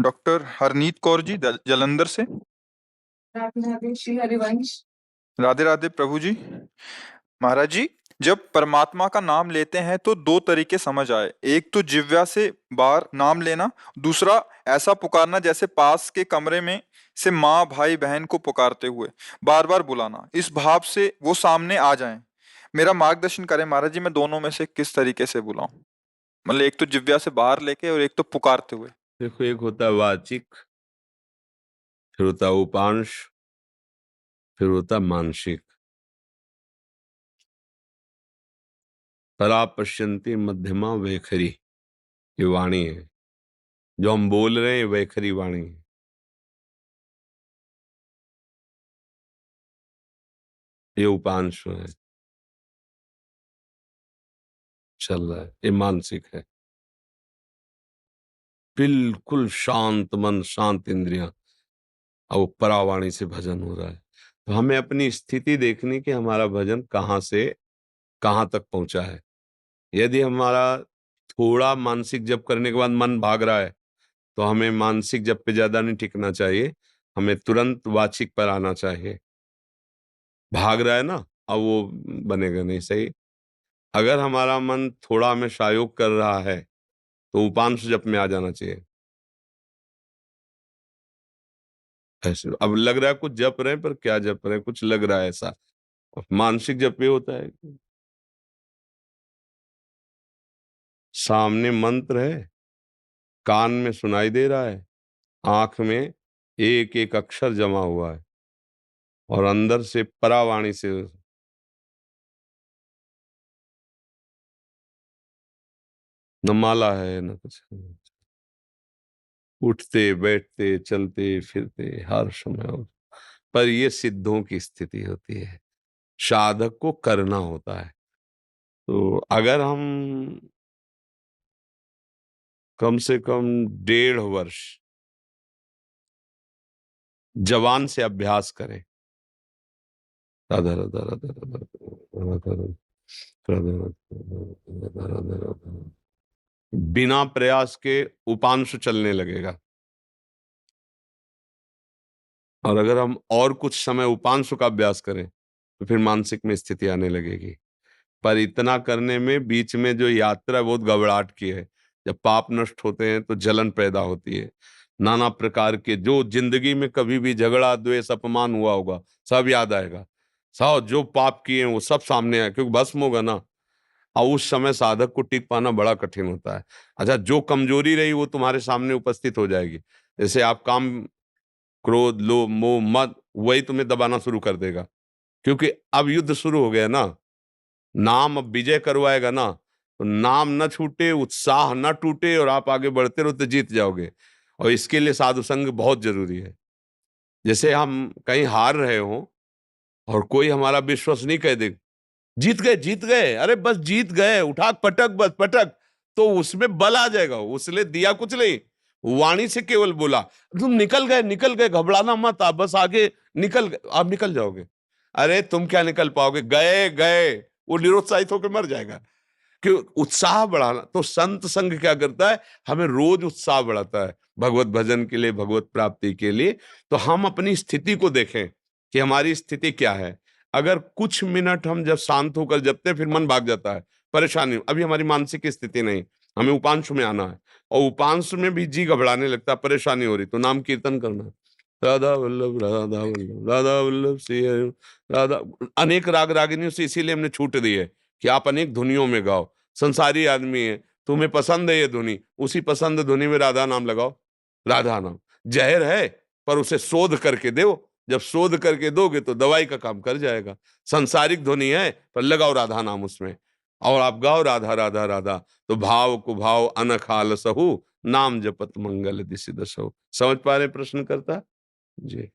Doctor Harneet Kaur ji Jalandhar से। राधे राधे श्री हरिवंश। राधे राधे प्रभु जी। महाराज जी, जब परमात्मा का नाम लेते हैं तो दो तरीके समझ आए। एक तो जिह्वा से बाहर नाम लेना, दूसरा ऐसा पुकारना जैसे पास के कमरे में से माँ भाई बहन को पुकारते हुए बार बार बुलाना, इस भाव से वो सामने आ जाएं। मेरा मार्गदर्शन करें महाराज जी, मैं दोनों में से किस तरीके से बुलाऊं? मतलब एक तो जिह्वा से बाहर लेके और एक तो पुकारते हुए। देखो, एक होता है वाचिक, फिर होता है उपांश, फिर होता है मानसिक। परा पश्यन्ति मध्यमा वैखरी, ये वाणी है। जो हम बोल रहे हैं वैखरी वाणी है। ये उपांश है, चल रहा है। ये मानसिक है, बिल्कुल शांत मन, शांत इंद्रियां, अब परावाणी से भजन हो रहा है। तो हमें अपनी स्थिति देखनी कि हमारा भजन कहाँ से कहाँ तक पहुंचा है। यदि हमारा थोड़ा मानसिक जप करने के बाद मन भाग रहा है तो हमें मानसिक जप पे ज्यादा नहीं टिकना चाहिए, हमें तुरंत वाचिक पर आना चाहिए। भाग रहा है ना, अब वो बनेगा नहीं सही। अगर हमारा मन थोड़ा हमें शायोग कर रहा है तो उपांश जप में आ जाना चाहिए। ऐसे अब लग रहा है कुछ जप रहे हैं, पर क्या जप रहे हैं, कुछ लग रहा है ऐसा। मानसिक जप ये होता है कि सामने मंत्र है, कान में सुनाई दे रहा है, आंख में एक एक अक्षर जमा हुआ है, और अंदर से परावाणी से न माला है न कुछ, उठते बैठते चलते फिरते हर समय। पर ये सिद्धों की स्थिति होती है, साधक को करना होता है। तो अगर हम कम से कम 1.5 वर्ष जवान से अभ्यास करें, राधा राधा राधा राधा राधा राधा राधा राधा राधा, बिना प्रयास के उपांश चलने लगेगा। और अगर हम और कुछ समय उपांश का अभ्यास करें तो फिर मानसिक में स्थिति आने लगेगी। पर इतना करने में बीच में जो यात्रा बहुत घबराहट की है। जब पाप नष्ट होते हैं तो जलन पैदा होती है, नाना प्रकार के जो जिंदगी में कभी भी झगड़ा द्वेष अपमान हुआ होगा सब याद आएगा। सब जो पाप किए हैं वो सब सामने आए, क्योंकि भस्म होगा ना। और उस समय साधक को टिक पाना बड़ा कठिन होता है। अच्छा, जो कमजोरी रही वो तुम्हारे सामने उपस्थित हो जाएगी। जैसे आप काम, क्रोध, लोभ, मोह, मद, वही तुम्हें दबाना शुरू कर देगा, क्योंकि अब युद्ध शुरू हो गया ना। नाम अब विजय करवाएगा ना, तो नाम न छूटे, उत्साह न टूटे, और आप आगे बढ़ते रहो तो जीत जाओगे। और इसके लिए साधु संग बहुत जरूरी है। जैसे हम कहीं हार रहे हो और कोई हमारा विश्वास नहीं कह दे, जीत गए जीत गए, अरे बस जीत गए, उठा पटक बस पटक, तो उसमें बल आ जाएगा। उसने दिया कुछ नहीं, वाणी से केवल बोला तुम निकल गए, घबराना मत, आप बस आगे निकल गए, आप निकल जाओगे। अरे तुम क्या निकल पाओगे, गए गए, वो निरुत्साहित होकर मर जाएगा। कि उत्साह बढ़ाना, तो संत संग क्या करता है, हमें रोज उत्साह बढ़ाता है भगवत भजन के लिए, भगवत प्राप्ति के लिए। तो हम अपनी स्थिति को देखें कि हमारी स्थिति क्या है। अगर कुछ मिनट हम जब शांत होकर जपते हैं, फिर मन भाग जाता है, परेशानी, अभी हमारी मानसिक स्थिति नहीं, हमें उपांश में आना है, और उपांश में भी जी घबराने लगता है, परेशानी हो रही, तो नाम कीर्तन करना है, राधा वल्लभ राधा वल्लभ राधा वल्लभ श्री हरि राधा। अनेक राग रागिनियों से इसीलिए हमने छूट दी है कि आप अनेक धुनियों में गाओ। संसारी आदमी है, तुम्हें पसंद है ये धुनी, उसी पसंद धुनी में राधा नाम लगाओ। राधा नाम जहर है, पर उसे शोध करके दो, जब शोध करके दोगे तो दवाई का काम कर जाएगा। संसारिक ध्वनि है, पर लगाओ राधा नाम उसमें, और आप गाओ राधा राधा राधा, तो भाव को भाव अनखाल सहु, नाम जपत मंगल दिशि दसहु। समझ पा रहे प्रश्न करता जी?